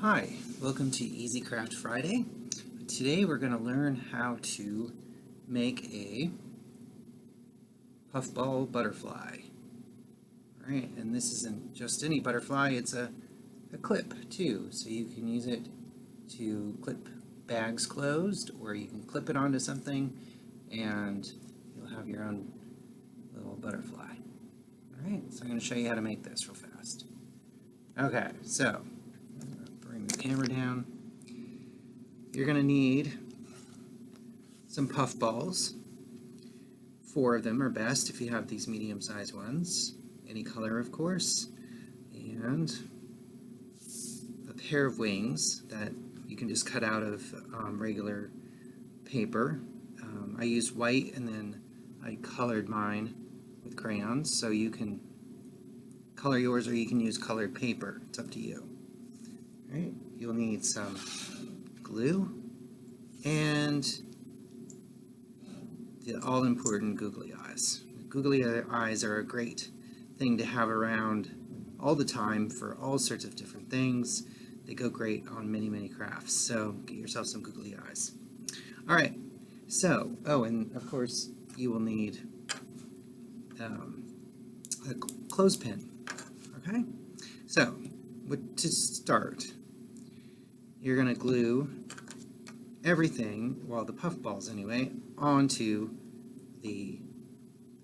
Hi, welcome to Easy Craft Friday. Today we're going to learn how to make a puffball butterfly. Alright, and this isn't just any butterfly, it's a clip too, so you can use it to clip bags closed, or you can clip it onto something and you'll have your own little butterfly. Alright, so I'm going to show you how to make this real fast. Okay, so bring the camera down. You're going to need some puff balls. 4 of them are best if you have these medium-sized ones. Any color, of course. And a pair of wings that you can just cut out of regular paper. I used white and then I colored mine with crayons, so you can color yours or you can use colored paper. It's up to you. Right, you'll need some glue and the all-important googly eyes. Googly eyes are a great thing to have around all the time for all sorts of different things. They go great on many crafts, so get yourself some googly eyes. Alright, so, and of course you will need a clothespin. Okay, so to start, you're going to glue everything, well, the puff balls anyway, onto the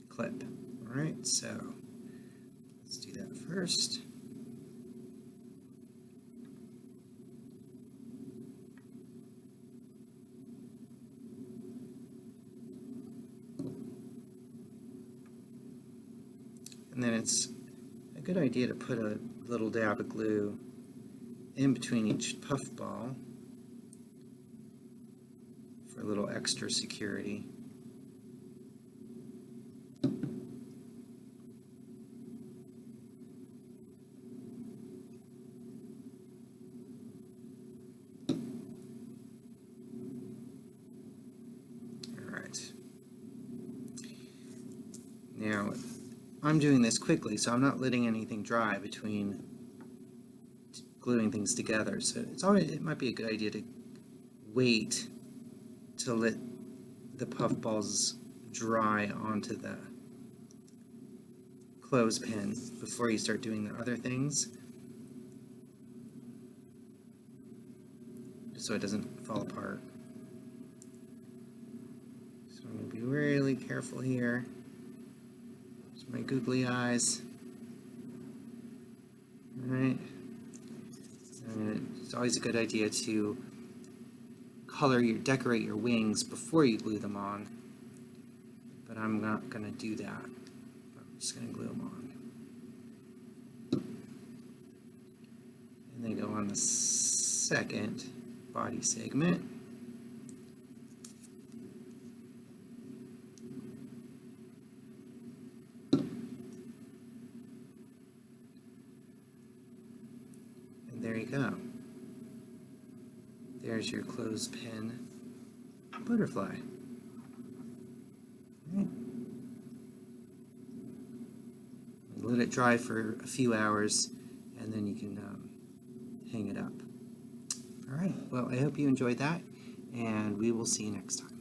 clip. Alright, so let's do that first. And then it's a good idea to put a little dab of glue in between each puff ball for a little extra security. Alright. Now, I'm doing this quickly, so I'm not letting anything dry between gluing things together. So it might be a good idea to wait to let the puff balls dry onto the clothespin before you start doing the other things, just so it doesn't fall apart. So I'm going to be really careful here. There's my googly eyes. Alright. It's always a good idea to decorate your wings before you glue them on, but I'm not going to do that. I'm just going to glue them on. And they go on the second body segment. And there you go. There's your clothespin butterfly. Right. Let it dry for a few hours and then you can hang it up. Alright, well, I hope you enjoyed that and we will see you next time.